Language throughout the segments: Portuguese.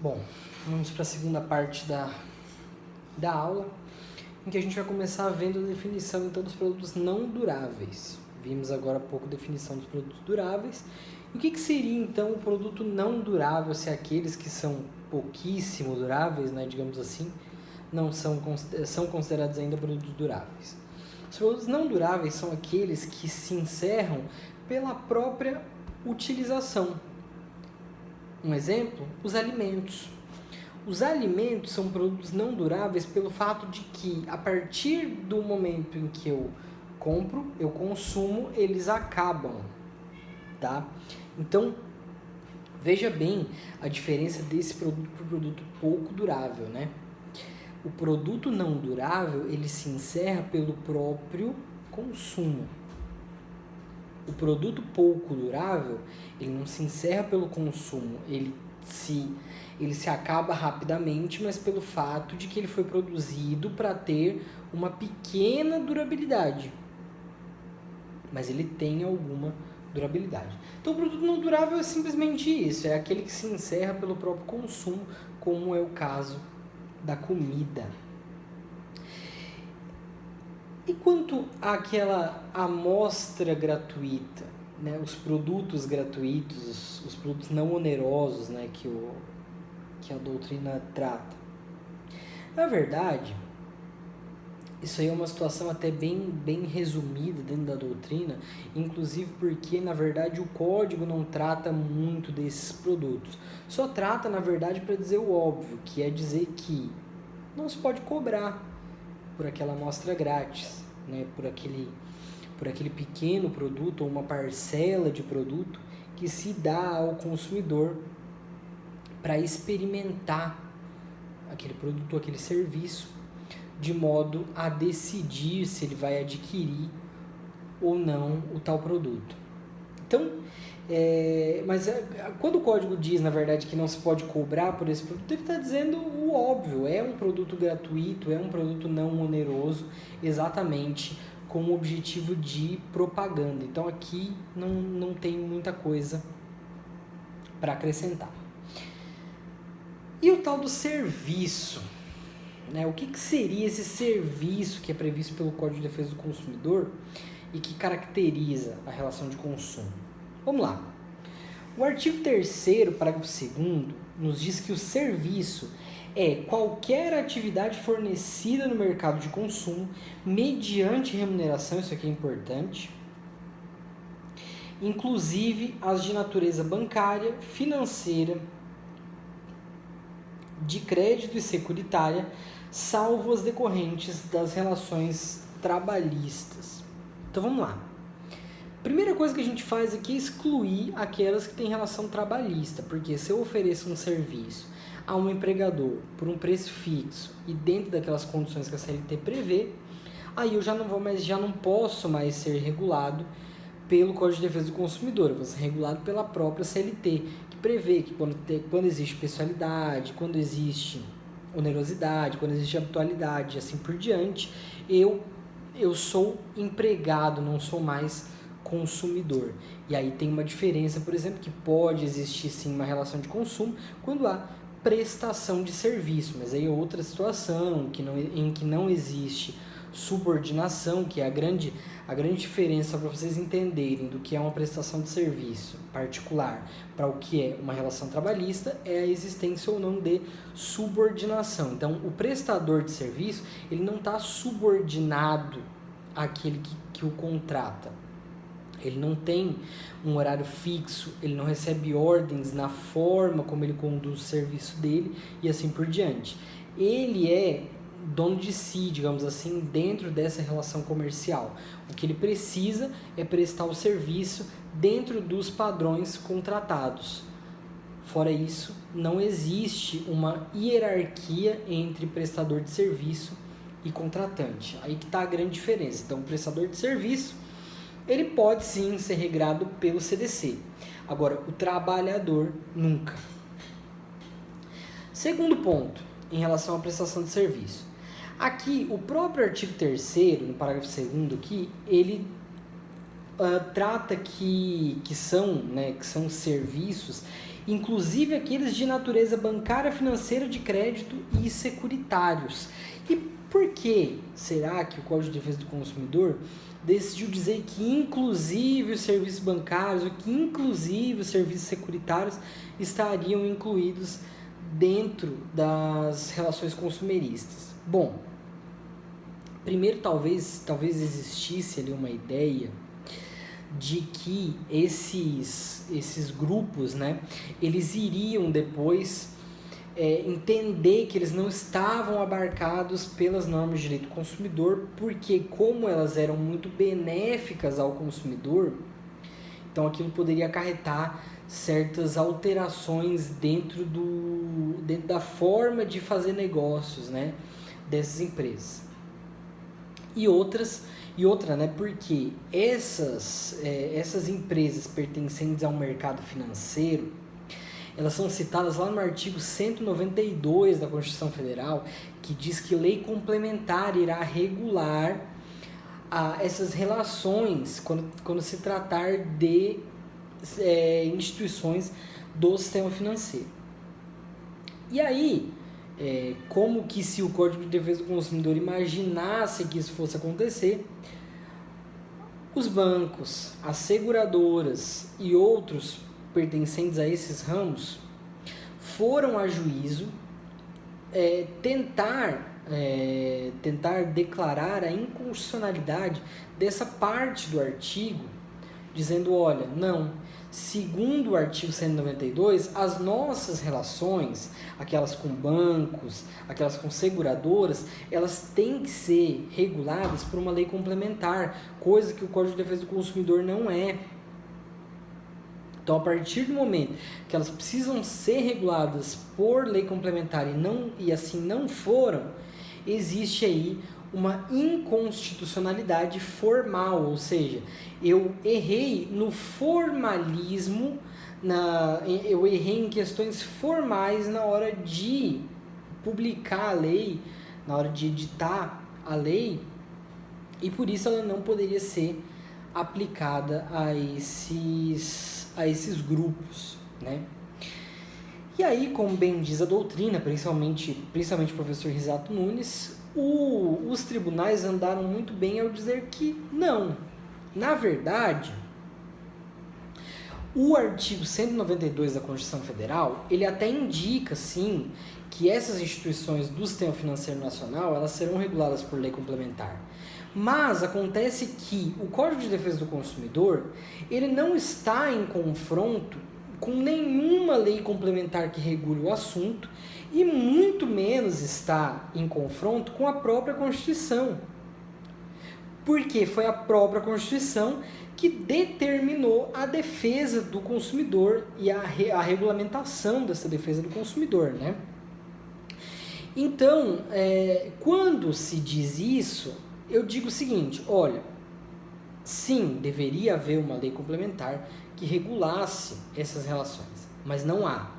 Bom, vamos para a segunda parte da aula, em que a gente vai começar vendo a definição então dos produtos não duráveis. Vimos agora há pouco a definição dos produtos duráveis. E o que seria então o produto não durável, se aqueles que são pouquíssimo duráveis, né, digamos assim, não são considerados ainda produtos duráveis? Os produtos não duráveis são aqueles que se encerram pela própria utilização. Um exemplo, os alimentos. Os alimentos são produtos não duráveis pelo fato de que, a partir do momento em que eu compro, eu consumo, eles acabam, tá? Então, veja bem a diferença desse produto para o produto pouco durável, né? O produto não durável, ele se encerra pelo próprio consumo. O produto pouco durável, ele não se encerra pelo consumo, ele se acaba rapidamente, mas pelo fato de que ele foi produzido para ter uma pequena durabilidade. Mas ele tem alguma durabilidade. Então, o produto não durável é simplesmente isso, é aquele que se encerra pelo próprio consumo, como é o caso da comida. E quanto àquela amostra gratuita, né, os produtos gratuitos, os produtos não onerosos, né, que a doutrina trata? Na verdade, isso aí é uma situação até bem resumida dentro da doutrina, inclusive porque, na verdade, o código não trata muito desses produtos. Só trata, na verdade, para dizer o óbvio, que é dizer que não se pode cobrar por aquela amostra grátis, né, por aquele pequeno produto ou uma parcela de produto que se dá ao consumidor para experimentar aquele produto ou aquele serviço, de modo a decidir se ele vai adquirir ou não o tal produto. Então, quando o código diz, na verdade, que não se pode cobrar por esse produto, ele está dizendo o óbvio, é um produto gratuito, é um produto não oneroso, exatamente com o objetivo de propaganda. Então, aqui não tem muita coisa para acrescentar. E o tal do serviço? Né? O que seria esse serviço que é previsto pelo Código de Defesa do Consumidor e que caracteriza a relação de consumo? Vamos lá. O artigo 3º, parágrafo 2º, nos diz que o serviço é qualquer atividade fornecida no mercado de consumo mediante remuneração, isso aqui é importante, inclusive as de natureza bancária, financeira, de crédito e securitária, salvo as decorrentes das relações trabalhistas. Então vamos lá. Primeira coisa que a gente faz aqui é excluir aquelas que têm relação trabalhista, porque se eu ofereço um serviço a um empregador por um preço fixo e dentro daquelas condições que a CLT prevê, aí eu já não posso mais ser regulado pelo Código de Defesa do Consumidor, eu vou ser regulado pela própria CLT, que prevê que quando existe pessoalidade, quando existe onerosidade, quando existe habitualidade e assim por diante, eu sou empregado, não sou mais consumidor. E aí tem uma diferença, por exemplo, que pode existir sim uma relação de consumo quando há prestação de serviço, mas aí é outra situação em que não existe subordinação, que é a grande diferença para vocês entenderem do que é uma prestação de serviço particular para o que é uma relação trabalhista, é a existência ou não de subordinação. Então, o prestador de serviço, ele não está subordinado àquele que o contrata. Ele não tem um horário fixo, ele não recebe ordens na forma como ele conduz o serviço dele e assim por diante. Ele é dono de si, digamos assim, dentro dessa relação comercial. O que ele precisa é prestar o serviço dentro dos padrões contratados. Fora isso, não existe uma hierarquia entre prestador de serviço e contratante. Aí que está a grande diferença. Então, o prestador de serviço, ele pode sim ser regrado pelo CDC. Agora, o trabalhador, nunca. Segundo ponto, em relação à prestação de serviço. Aqui, o próprio artigo 3º, no parágrafo 2º, aqui, ele trata que são serviços inclusive aqueles de natureza bancária, financeira, de crédito e securitários. E por que será que o Código de Defesa do Consumidor decidiu dizer que inclusive os serviços bancários ou que inclusive os serviços securitários estariam incluídos dentro das relações consumeristas? Bom, primeiro talvez existisse ali uma ideia de que esses grupos, né, eles iriam depois entender que eles não estavam abarcados pelas normas de direito do consumidor, porque como elas eram muito benéficas ao consumidor, então aquilo poderia acarretar certas alterações dentro da forma de fazer negócios, né, dessas empresas. E outra, né, porque essas empresas pertencentes ao mercado financeiro, elas são citadas lá no artigo 192 da Constituição Federal, que diz que lei complementar irá regular essas relações quando se tratar de instituições do sistema financeiro. E aí, como que se o Código de Defesa do Consumidor imaginasse que isso fosse acontecer, os bancos, as seguradoras e outros pertencentes a esses ramos foram a juízo tentar declarar a inconstitucionalidade dessa parte do artigo, dizendo, olha, não, segundo o artigo 192, as nossas relações, aquelas com bancos, aquelas com seguradoras, elas têm que ser reguladas por uma lei complementar, coisa que o Código de Defesa do Consumidor não é. Então, a partir do momento que elas precisam ser reguladas por lei complementar e assim não foram, existe aí uma inconstitucionalidade formal, ou seja, eu errei no formalismo, eu errei em questões formais na hora de publicar a lei, na hora de editar a lei, e por isso ela não poderia ser aplicada a esses grupos, né? E aí, como bem diz a doutrina, principalmente o professor Risato Nunes, os tribunais andaram muito bem ao dizer que não. Na verdade, o artigo 192 da Constituição Federal, ele até indica, sim, que essas instituições do sistema financeiro nacional, elas serão reguladas por lei complementar. Mas acontece que o Código de Defesa do Consumidor, ele não está em confronto com nenhuma lei complementar que regule o assunto e muito menos está em confronto com a própria Constituição. Porque foi a própria Constituição que determinou a defesa do consumidor e a regulamentação dessa defesa do consumidor, né? Então, quando se diz isso, eu digo o seguinte, olha, sim, deveria haver uma lei complementar que regulasse essas relações, mas não há.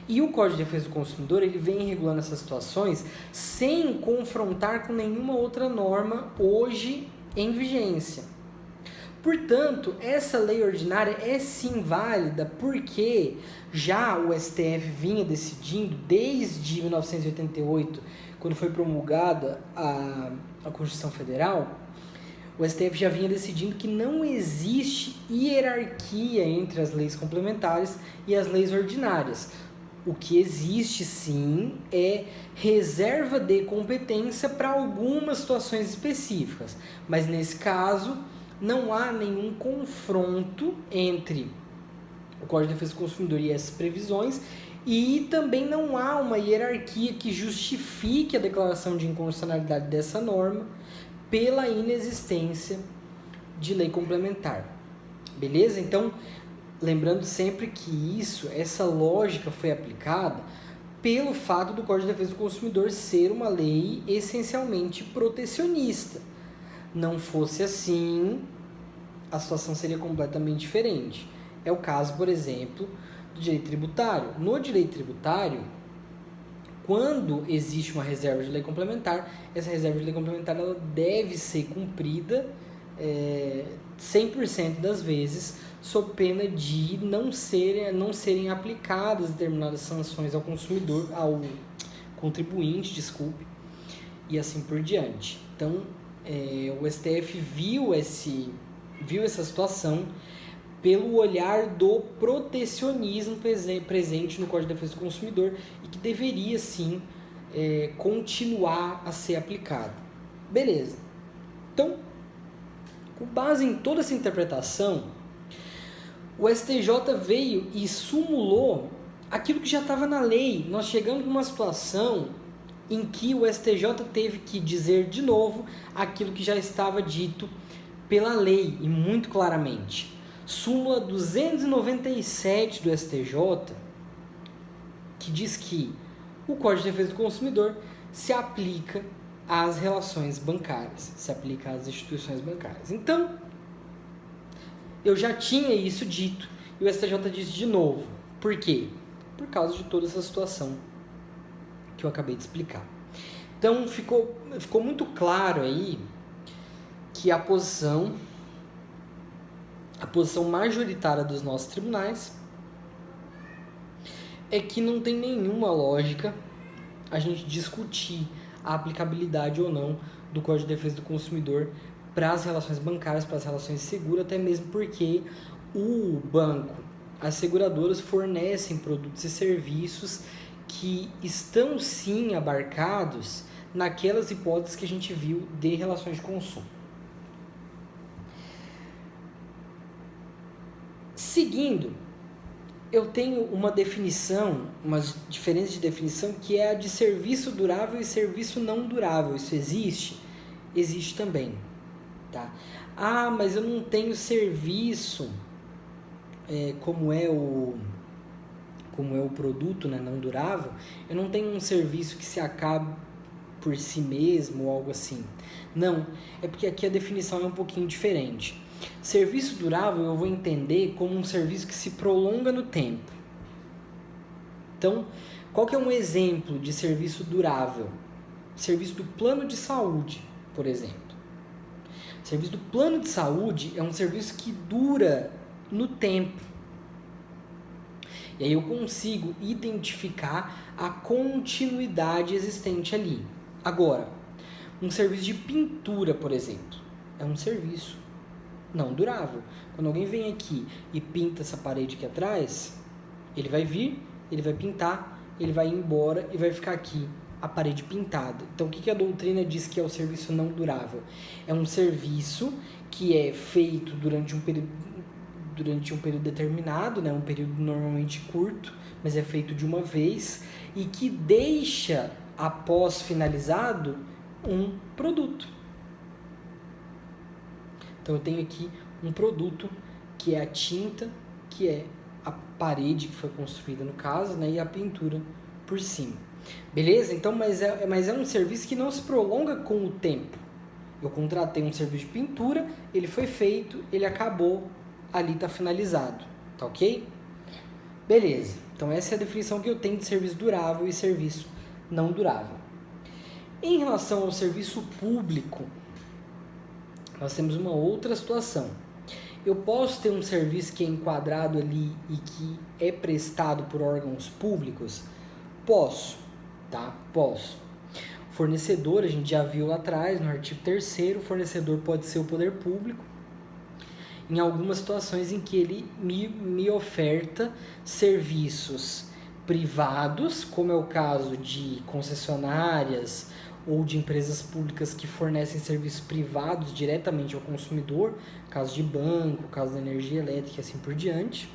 E o Código de Defesa do Consumidor, ele vem regulando essas situações sem confrontar com nenhuma outra norma hoje em vigência. Portanto, essa lei ordinária é sim válida porque já o STF vinha decidindo desde 1988, quando foi promulgada a Constituição Federal, o STF já vinha decidindo que não existe hierarquia entre as leis complementares e as leis ordinárias. O que existe, sim, é reserva de competência para algumas situações específicas. Mas, nesse caso, não há nenhum confronto entre o Código de Defesa do Consumidor e essas previsões e também não há uma hierarquia que justifique a declaração de inconstitucionalidade dessa norma pela inexistência de lei complementar. Beleza? Então, lembrando sempre que essa lógica foi aplicada pelo fato do Código de Defesa do Consumidor ser uma lei essencialmente protecionista. Não fosse assim, a situação seria completamente diferente. É o caso, por exemplo, do direito tributário. No direito tributário, quando existe uma reserva de lei complementar, essa reserva de lei complementar ela deve ser cumprida, 100% das vezes, sob pena de não serem aplicadas determinadas sanções ao consumidor, ao contribuinte, desculpe, e assim por diante. Então, o STF viu essa situação pelo olhar do protecionismo presente no Código de Defesa do Consumidor e que deveria, sim, continuar a ser aplicado. Beleza. Então, com base em toda essa interpretação, o STJ veio e sumulou aquilo que já estava na lei. Nós chegamos numa situação em que o STJ teve que dizer de novo aquilo que já estava dito pela lei, e muito claramente. Súmula 297 do STJ, que diz que o Código de Defesa do Consumidor se aplica às relações bancárias, se aplica às instituições bancárias. Então, eu já tinha isso dito, e o STJ disse de novo. Por quê? Por causa de toda essa situação que eu acabei de explicar. Então, ficou muito claro aí que a posição majoritária dos nossos tribunais é que não tem nenhuma lógica a gente discutir a aplicabilidade ou não do Código de Defesa do Consumidor para as relações bancárias, para as relações de seguro, até mesmo porque o banco, as seguradoras fornecem produtos e serviços que estão sim abarcados naquelas hipóteses que a gente viu de relações de consumo. Seguindo, eu tenho uma definição, umas diferenças de definição, que é a de serviço durável e serviço não durável. Isso existe? Existe também. Tá? Ah, mas eu não tenho serviço, como é o produto, né, não durável. Eu não tenho um serviço que se acabe por si mesmo ou algo assim. Não, é porque aqui a definição é um pouquinho diferente. Serviço durável eu vou entender como um serviço que se prolonga no tempo. Então, qual que é um exemplo de serviço durável? Serviço do plano de saúde, por exemplo. O serviço do plano de saúde é um serviço que dura no tempo. E aí eu consigo identificar a continuidade existente ali. Agora, um serviço de pintura, por exemplo, é um serviço não durável. Quando alguém vem aqui e pinta essa parede aqui atrás, ele vai vir, ele vai pintar, ele vai ir embora e vai ficar aqui a parede pintada. Então, o que a doutrina diz que é o serviço não durável? É um serviço que é feito durante um período determinado, né? Um período normalmente curto, mas é feito de uma vez e que deixa, após finalizado, um produto. Então, eu tenho aqui um produto que é a tinta, que é a parede que foi construída no caso, né, e a pintura por cima. Beleza? Então, mas é um serviço que não se prolonga com o tempo. Eu contratei um serviço de pintura, ele foi feito, ele acabou, ali está finalizado. Tá ok? Beleza. Então, essa é a definição que eu tenho de serviço durável e serviço não durável. Em relação ao serviço público, nós temos uma outra situação. Eu posso ter um serviço que é enquadrado ali e que é prestado por órgãos públicos? Posso, tá? Posso. Fornecedor, a gente já viu lá atrás, no artigo 3º, o fornecedor pode ser o poder público, em algumas situações em que ele me oferta serviços privados, como é o caso de concessionárias ou de empresas públicas que fornecem serviços privados diretamente ao consumidor, caso de banco, caso da energia elétrica e assim por diante.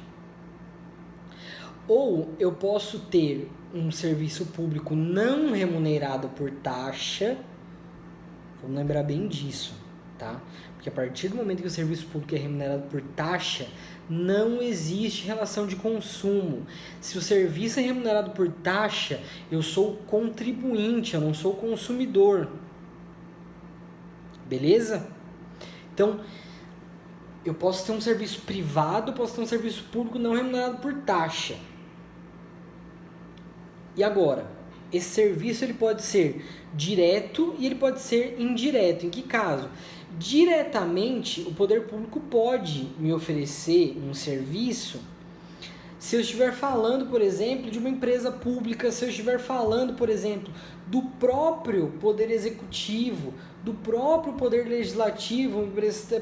Ou eu posso ter um serviço público não remunerado por taxa, vamos lembrar bem disso, tá? Porque a partir do momento que o serviço público é remunerado por taxa, não existe relação de consumo. Se o serviço é remunerado por taxa, eu sou contribuinte, eu não sou consumidor. Beleza? Então, eu posso ter um serviço privado, posso ter um serviço público não remunerado por taxa. E agora? Esse serviço ele pode ser direto e ele pode ser indireto. Em que caso? Diretamente, o poder público pode me oferecer um serviço se eu estiver falando, por exemplo, de uma empresa pública, se eu estiver falando, por exemplo, do próprio poder executivo, do próprio poder legislativo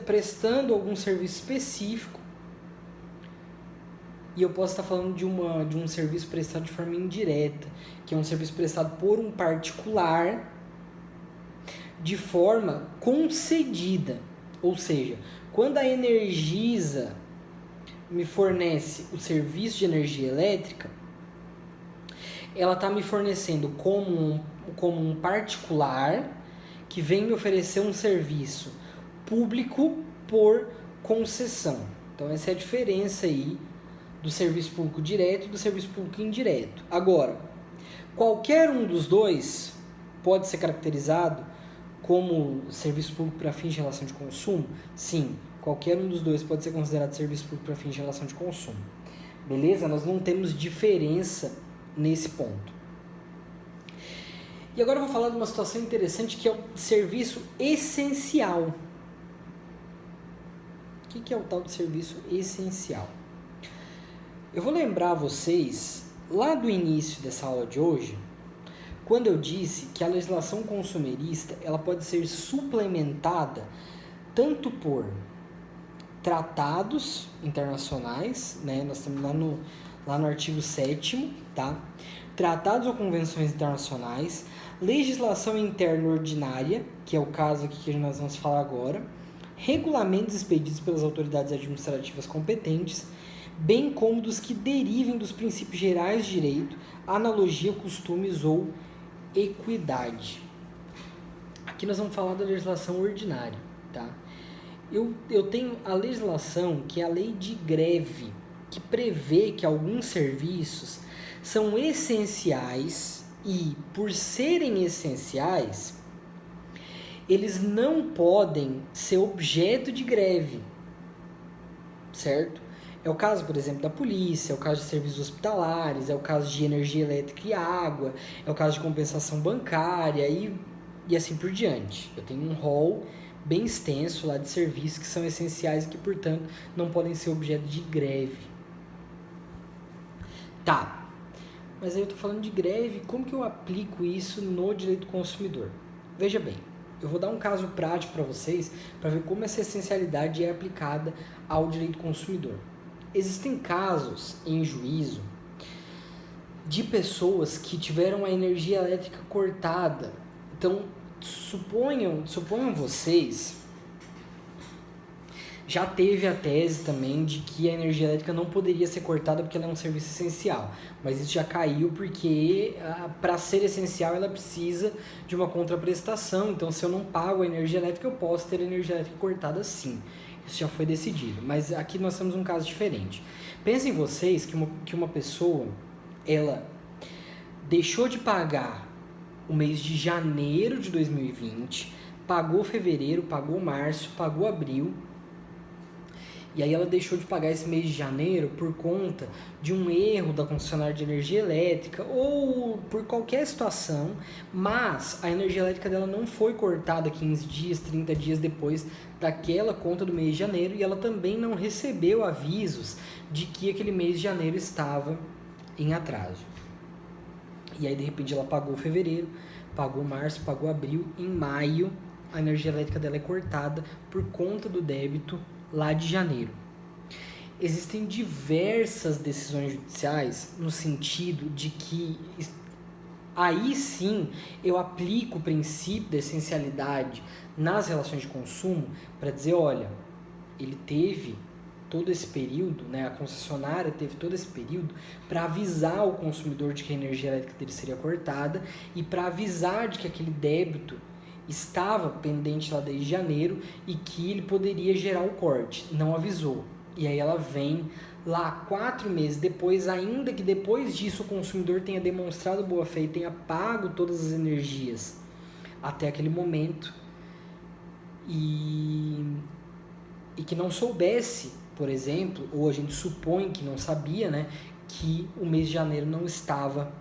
prestando algum serviço específico. E eu posso estar falando de um serviço prestado de forma indireta, que é um serviço prestado por um particular de forma concedida. Ou seja, quando a Energisa me fornece o serviço de energia elétrica, ela está me fornecendo como um particular que vem me oferecer um serviço público por concessão. Então essa é a diferença aí do serviço público direto e do serviço público indireto. Agora, qualquer um dos dois pode ser caracterizado como serviço público para fins de relação de consumo? Sim, qualquer um dos dois pode ser considerado serviço público para fins de relação de consumo. Beleza? Nós não temos diferença nesse ponto. E agora eu vou falar de uma situação interessante que é o serviço essencial. O que é o tal de serviço essencial? Eu vou lembrar vocês, lá do início dessa aula de hoje, quando eu disse que a legislação consumerista ela pode ser suplementada tanto por tratados internacionais, né? Nós estamos lá no artigo 7º, tá? Tratados ou convenções internacionais, legislação interna ordinária, que é o caso aqui que nós vamos falar agora, regulamentos expedidos pelas autoridades administrativas competentes, bem como dos que derivem dos princípios gerais de direito, analogia, costumes ou equidade. Aqui nós vamos falar da legislação ordinária, tá? Eu tenho a legislação, que é a lei de greve, que prevê que alguns serviços são essenciais e, por serem essenciais, eles não podem ser objeto de greve, certo? É o caso, por exemplo, da polícia, é o caso de serviços hospitalares, é o caso de energia elétrica e água, é o caso de compensação bancária e assim por diante. Eu tenho um rol bem extenso lá de serviços que são essenciais e que, portanto, não podem ser objeto de greve. Tá, mas aí eu tô falando de greve, como que eu aplico isso no direito do consumidor? Veja bem, eu vou dar um caso prático para vocês, para ver como essa essencialidade é aplicada ao direito do consumidor. Existem casos em juízo de pessoas que tiveram a energia elétrica cortada. Então, suponham vocês, já teve a tese também de que a energia elétrica não poderia ser cortada porque ela é um serviço essencial. Mas isso já caiu porque, para ser essencial, ela precisa de uma contraprestação. Então, se eu não pago a energia elétrica, eu posso ter a energia elétrica cortada sim. Isso já foi decidido. Mas aqui nós temos um caso diferente. Pensem vocês que uma pessoa, ela deixou de pagar o mês de janeiro de 2020, pagou fevereiro, pagou março, pagou abril, e aí ela deixou de pagar esse mês de janeiro por conta de um erro da concessionária de energia elétrica ou por qualquer situação, mas a energia elétrica dela não foi cortada 15 dias, 30 dias depois daquela conta do mês de janeiro, e ela também não recebeu avisos de que aquele mês de janeiro estava em atraso. E aí, de repente, ela pagou fevereiro, pagou março, pagou abril, em maio a energia elétrica dela é cortada por conta do débito lá de janeiro. Existem diversas decisões judiciais no sentido de que aí sim eu aplico o princípio da essencialidade nas relações de consumo para dizer, olha, ele teve todo esse período, né, a concessionária teve todo esse período para avisar o consumidor de que a energia elétrica dele seria cortada e para avisar de que aquele débito estava pendente lá desde janeiro e que ele poderia gerar o corte. Não avisou. E aí ela vem lá 4 meses depois, ainda que depois disso o consumidor tenha demonstrado boa fé e tenha pago todas as energias até aquele momento e que não soubesse, por exemplo, ou a gente supõe que não sabia, né, que o mês de janeiro não estava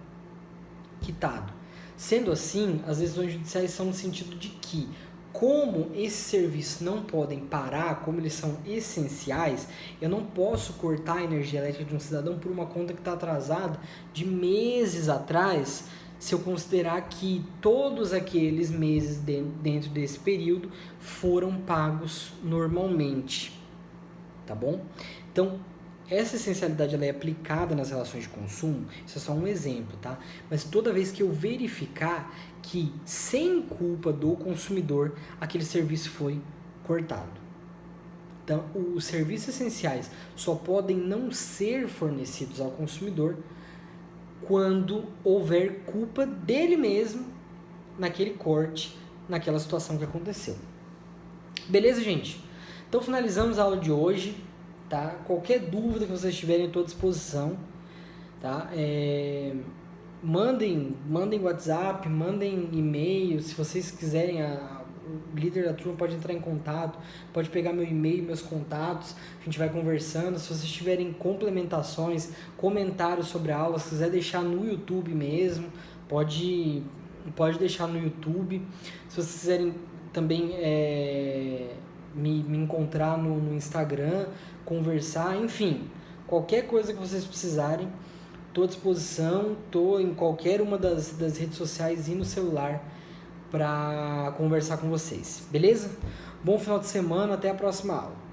quitado. Sendo assim, as decisões judiciais são no sentido de que Como esses serviços não podem parar, como eles são essenciais, eu não posso cortar a energia elétrica de um cidadão por uma conta que está atrasada de meses atrás, se eu considerar que todos aqueles meses dentro desse período foram pagos normalmente, tá bom? Então, essa essencialidade ela é aplicada nas relações de consumo, isso é só um exemplo, tá? Mas toda vez que eu verificar que, sem culpa do consumidor, aquele serviço foi cortado. Então, os serviços essenciais só podem não ser fornecidos ao consumidor quando houver culpa dele mesmo naquele corte, naquela situação que aconteceu. Beleza, gente? Então, finalizamos a aula de hoje. Tá? Qualquer dúvida que vocês tiverem, eu estou à disposição. Tá? Mandem WhatsApp, mandem e-mail. Se vocês quiserem, o líder da turma pode entrar em contato, pode pegar meu e-mail, meus contatos, a gente vai conversando. Se vocês tiverem complementações, comentários sobre a aula, se quiser deixar no YouTube mesmo, pode deixar no YouTube. Se vocês quiserem também me encontrar no Instagram, conversar, enfim, qualquer coisa que vocês precisarem, estou à disposição, estou em qualquer uma das redes sociais e no celular para conversar com vocês, beleza? Bom final de semana, até a próxima aula.